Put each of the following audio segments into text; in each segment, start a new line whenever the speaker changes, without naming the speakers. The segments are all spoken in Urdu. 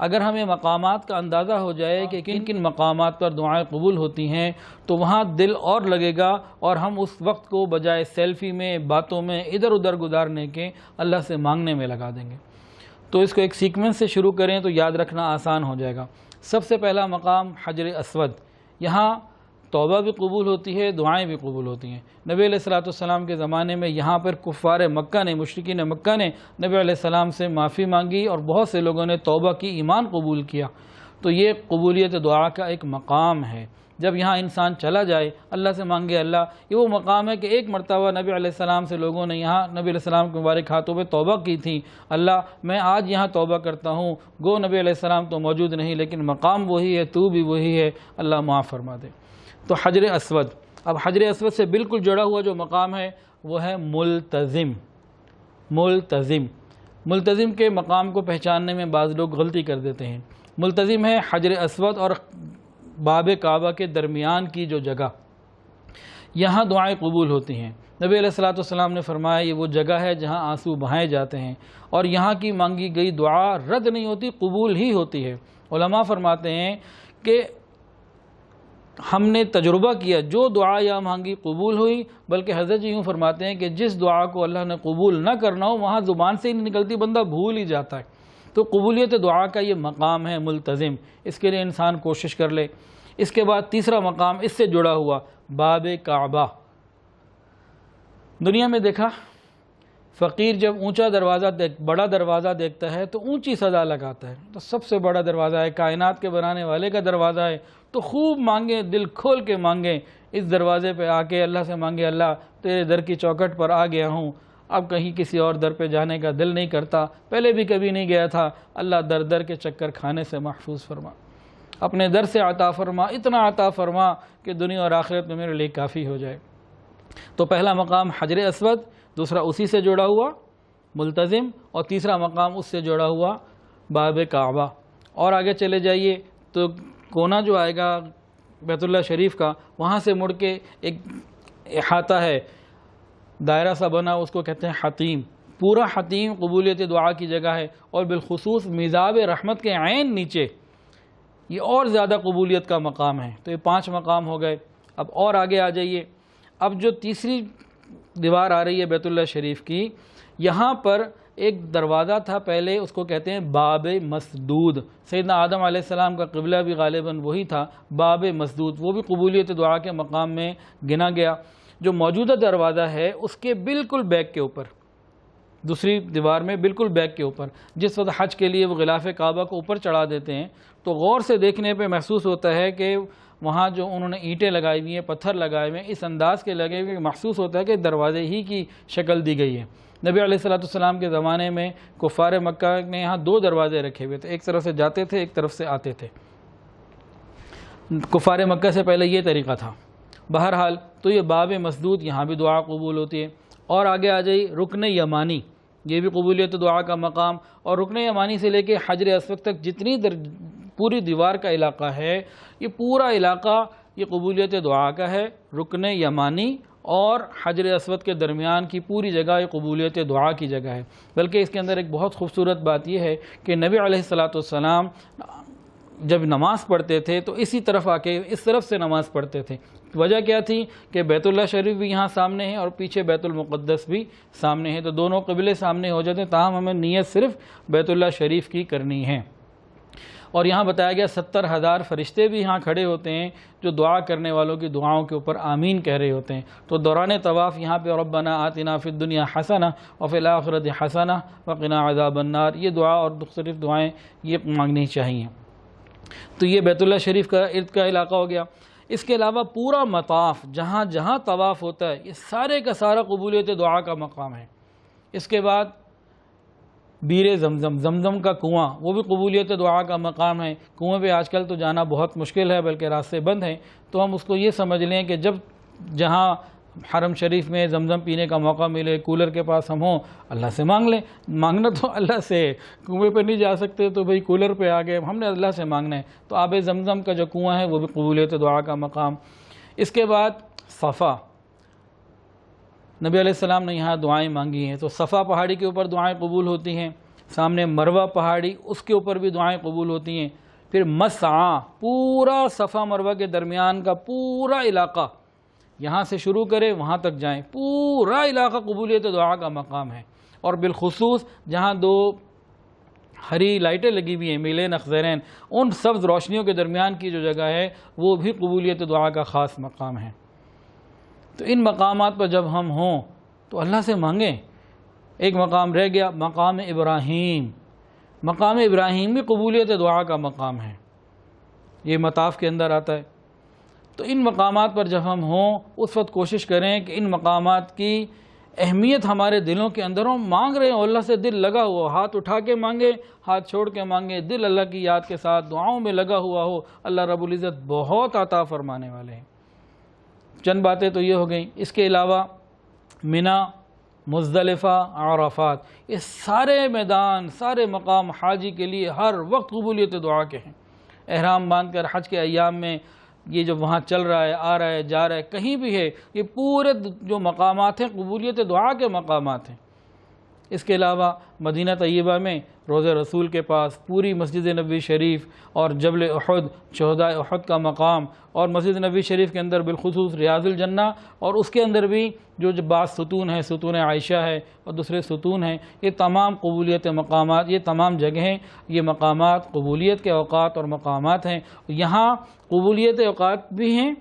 اگر ہمیں مقامات کا اندازہ ہو جائے کہ کن کن مقامات پر دعائیں قبول ہوتی ہیں تو وہاں دل اور لگے گا، اور ہم اس وقت کو بجائے سیلفی میں، باتوں میں، ادھر ادھر گزارنے کے اللہ سے مانگنے میں لگا دیں گے۔ تو اس کو ایک سیکوینس سے شروع کریں تو یاد رکھنا آسان ہو جائے گا۔ سب سے پہلا مقام حجر اسود، یہاں توبہ بھی قبول ہوتی ہے، دعائیں بھی قبول ہوتی ہیں۔ نبی علیہ السلام کے زمانے میں یہاں پر کفار مکہ نے، مشرکین مکہ نے نبی علیہ السلام سے معافی مانگی، اور بہت سے لوگوں نے توبہ کی، ایمان قبول کیا۔ تو یہ قبولیت دعا کا ایک مقام ہے۔ جب یہاں انسان چلا جائے، اللہ سے مانگے، اللہ، یہ وہ مقام ہے کہ ایک مرتبہ نبی علیہ السلام سے لوگوں نے یہاں نبی علیہ السلام کے مبارک ہاتھوں پہ توبہ کی تھی، اللہ میں آج یہاں توبہ کرتا ہوں، گو نبی علیہ السلام تو موجود نہیں لیکن مقام وہی ہے، تو بھی وہی ہے، اللہ معاف فرما دے۔ تو حجر اسود، اب حجر اسود سے بالکل جڑا ہوا جو مقام ہے وہ ہے ملتزم۔ ملتزم کے مقام کو پہچاننے میں بعض لوگ غلطی کر دیتے ہیں۔ ملتزم ہے حجر اسود اور باب کعبہ کے درمیان کی جو جگہ، یہاں دعائیں قبول ہوتی ہیں۔ نبی علیہ السلام نے فرمایا یہ وہ جگہ ہے جہاں آنسو بہائے جاتے ہیں، اور یہاں کی مانگی گئی دعا رد نہیں ہوتی، قبول ہی ہوتی ہے۔ علماء فرماتے ہیں کہ ہم نے تجربہ کیا، جو دعا یا مانگی قبول ہوئی، بلکہ حضرت جی یوں فرماتے ہیں کہ جس دعا کو اللہ نے قبول نہ کرنا ہو وہاں زبان سے ہی نہیں نکلتی، بندہ بھول ہی جاتا ہے۔ تو قبولیت دعا کا یہ مقام ہے ملتزم، اس کے لیے انسان کوشش کر لے۔ اس کے بعد تیسرا مقام اس سے جڑا ہوا، باب کعبہ۔ دنیا میں دیکھا، فقیر جب اونچا دروازہ بڑا دروازہ دیکھتا ہے تو اونچی صدا لگاتا ہے، تو سب سے بڑا دروازہ ہے، کائنات کے بنانے والے کا دروازہ ہے، تو خوب مانگیں، دل کھول کے مانگیں، اس دروازے پہ آ کے اللہ سے مانگے، اللہ تیرے در کی چوکھٹ پر آ گیا ہوں، اب کہیں کسی اور در پہ جانے کا دل نہیں کرتا، پہلے بھی کبھی نہیں گیا تھا، اللہ در در کے چکر کھانے سے محفوظ فرما، اپنے در سے عطا فرما، اتنا عطا فرما کہ دنیا اور آخرت میں میرے لیے کافی ہو جائے۔ تو پہلا مقام حجر اسود، دوسرا اسی سے جڑا ہوا ملتزم، اور تیسرا مقام اس سے جڑا ہوا باب کعبہ۔ اور آگے چلے جائیے تو کونا جو آئے گا بیت اللہ شریف کا، وہاں سے مڑ کے ایک احاطہ ہے، دائرہ سا بنا، اس کو کہتے ہیں حتیم۔ پورا حتیم قبولیت دعا کی جگہ ہے، اور بالخصوص میزاب رحمت کے عین نیچے یہ اور زیادہ قبولیت کا مقام ہے۔ تو یہ 5 مقام ہو گئے۔ اب اور آگے آ جائیے، اب جو تیسری دیوار آ رہی ہے بیت اللہ شریف کی، یہاں پر ایک دروازہ تھا پہلے، اس کو کہتے ہیں باب مسدود۔ سیدنا آدم علیہ السلام کا قبلہ بھی غالباً وہی تھا، باب مسدود، وہ بھی قبولیت دعا کے مقام میں گنا گیا۔ جو موجودہ دروازہ ہے اس کے بالکل بیک کے اوپر، دوسری دیوار میں بالکل بیک کے اوپر، جس وقت حج کے لیے وہ غلاف کعبہ کو اوپر چڑھا دیتے ہیں تو غور سے دیکھنے پہ محسوس ہوتا ہے کہ وہاں جو انہوں نے اینٹیں لگائی ہوئی ہیں، پتھر لگائے ہوئے ہیں، اس انداز کے لگے ہوئے کہ محسوس ہوتا ہے کہ دروازے ہی کی شکل دی گئی ہے۔ نبی علیہ السلام کے زمانے میں کفار مکہ نے یہاں 2 دروازے رکھے ہوئے تھے، ایک طرف سے جاتے تھے، ایک طرف سے آتے تھے۔ کفار مکہ سے پہلے یہ طریقہ تھا۔ بہرحال تو یہ باب مسدود، یہاں بھی دعا قبول ہوتی ہے۔ اور آگے آ جائیے رکن یمانی، یہ بھی قبولیت دعا کا مقام، اور رکن یمانی سے لے کے حجر اسود تک جتنی پوری دیوار کا علاقہ ہے، یہ پورا علاقہ یہ قبولیت دعا کا ہے۔ رکن یمانی اور حجر اسود کے درمیان کی پوری جگہ یہ قبولیت دعا کی جگہ ہے۔ بلکہ اس کے اندر ایک بہت خوبصورت بات یہ ہے کہ نبی علیہ السلام جب نماز پڑھتے تھے تو اسی طرف آ کے اس طرف سے نماز پڑھتے تھے۔ وجہ کیا تھی کہ بیت اللہ شریف بھی یہاں سامنے ہے اور پیچھے بیت المقدس بھی سامنے ہے، تو دونوں قبلے سامنے ہو جاتے ہیں، تاہم ہمیں نیت صرف بیت اللہ شریف کی کرنی ہے۔ اور یہاں بتایا گیا 70,000 فرشتے بھی یہاں کھڑے ہوتے ہیں جو دعا کرنے والوں کی دعاؤں کے اوپر آمین کہہ رہے ہوتے ہیں۔ تو دوران طواف یہاں پہ ربنا آتنا فی الدنیا حسنہ وفی الآخرۃ حسنہ وقنا عذاب النار، یہ دعا اور مختلف دعائیں یہ مانگنی چاہیے۔ تو یہ بیت اللہ شریف کا ارد کا علاقہ ہو گیا۔ اس کے علاوہ پورا مطاف، جہاں جہاں طواف ہوتا ہے، یہ سارے کا سارا قبولیت دعا کا مقام ہے۔ اس کے بعد بیر زمزم، زمزم کا کنواں، وہ بھی قبولیت دعا کا مقام ہے۔ کنویں پہ آج کل تو جانا بہت مشکل ہے، بلکہ راستے بند ہیں، تو ہم اس کو یہ سمجھ لیں کہ جب جہاں حرم شریف میں زمزم پینے کا موقع ملے، کولر کے پاس ہم ہوں، اللہ سے مانگ لیں۔ مانگنا تو اللہ سے، کنویں پہ نہیں جا سکتے تو بھئی کولر پہ آ گئے، ہم نے اللہ سے مانگنا ہے۔ تو آب زمزم کا جو کنواں ہے وہ بھی قبولیت دعا کا مقام۔ اس کے بعد صفا، نبی علیہ السلام نے یہاں دعائیں مانگی ہیں، تو صفا پہاڑی کے اوپر دعائیں قبول ہوتی ہیں۔ سامنے مروہ پہاڑی، اس کے اوپر بھی دعائیں قبول ہوتی ہیں۔ پھر مسعی، پورا صفا مروہ کے درمیان کا پورا علاقہ، یہاں سے شروع کرے وہاں تک جائیں، پورا علاقہ قبولیت دعا کا مقام ہے۔ اور بالخصوص جہاں دو ہری لائٹیں لگی ہوئی ہیں، میلین اخضرین، ان سبز روشنیوں کے درمیان کی جو جگہ ہے وہ بھی قبولیت دعا کا خاص مقام ہے۔ تو ان مقامات پر جب ہم ہوں تو اللہ سے مانگیں۔ ایک مقام رہ گیا، مقام ابراہیم۔ مقام ابراہیم بھی قبولیت دعا کا مقام ہے، یہ مطاف کے اندر آتا ہے۔ تو ان مقامات پر جب ہم ہوں اس وقت کوشش کریں کہ ان مقامات کی اہمیت ہمارے دلوں کے اندر ہوں، مانگ رہے ہوں، اللہ سے دل لگا ہوا، ہاتھ اٹھا کے مانگے، ہاتھ چھوڑ کے مانگے، دل اللہ کی یاد کے ساتھ دعاؤں میں لگا ہوا ہو، اللہ رب العزت بہت عطا فرمانے والے ہیں۔ چند باتیں تو یہ ہو گئیں، اس کے علاوہ منی، مزدلفہ، عرفات، یہ سارے میدان، سارے مقام حاجی کے لیے ہر وقت قبولیت دعا کے ہیں۔ احرام باندھ کر حج کے ایام میں یہ جو وہاں چل رہا ہے، آ رہا ہے، جا رہا ہے، کہیں بھی ہے، یہ پورے جو مقامات ہیں قبولیت دعا کے مقامات ہیں۔ اس کے علاوہ مدینہ طیبہ میں روضہ رسول کے پاس پوری مسجد نبوی شریف اور جبل احد، شہدائے احد کا مقام، اور مسجد نبوی شریف کے اندر بالخصوص ریاض الجنہ، اور اس کے اندر بھی جو بعض ستون ہیں، ستون عائشہ ہے اور دوسرے ستون ہیں، یہ تمام قبولیت مقامات، یہ تمام جگہیں، یہ مقامات قبولیت کے اوقات اور مقامات ہیں۔ یہاں قبولیت اوقات بھی ہیں،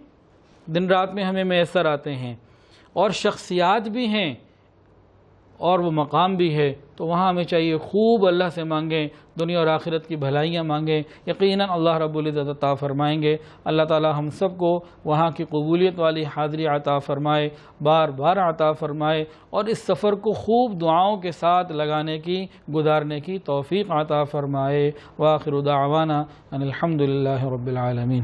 دن رات میں ہمیں میسر آتے ہیں، اور شخصیات بھی ہیں، اور وہ مقام بھی ہے۔ تو وہاں ہمیں چاہیے خوب اللہ سے مانگیں، دنیا اور آخرت کی بھلائیاں مانگیں، یقیناً اللہ رب العزت عطا فرمائیں گے۔ اللہ تعالی ہم سب کو وہاں کی قبولیت والی حاضری عطا فرمائے، بار بار عطا فرمائے، اور اس سفر کو خوب دعاؤں کے ساتھ لگانے کی، گزارنے کی توفیق عطا فرمائے۔ وآخر دعوانا ان الحمد للہ رب العالمین۔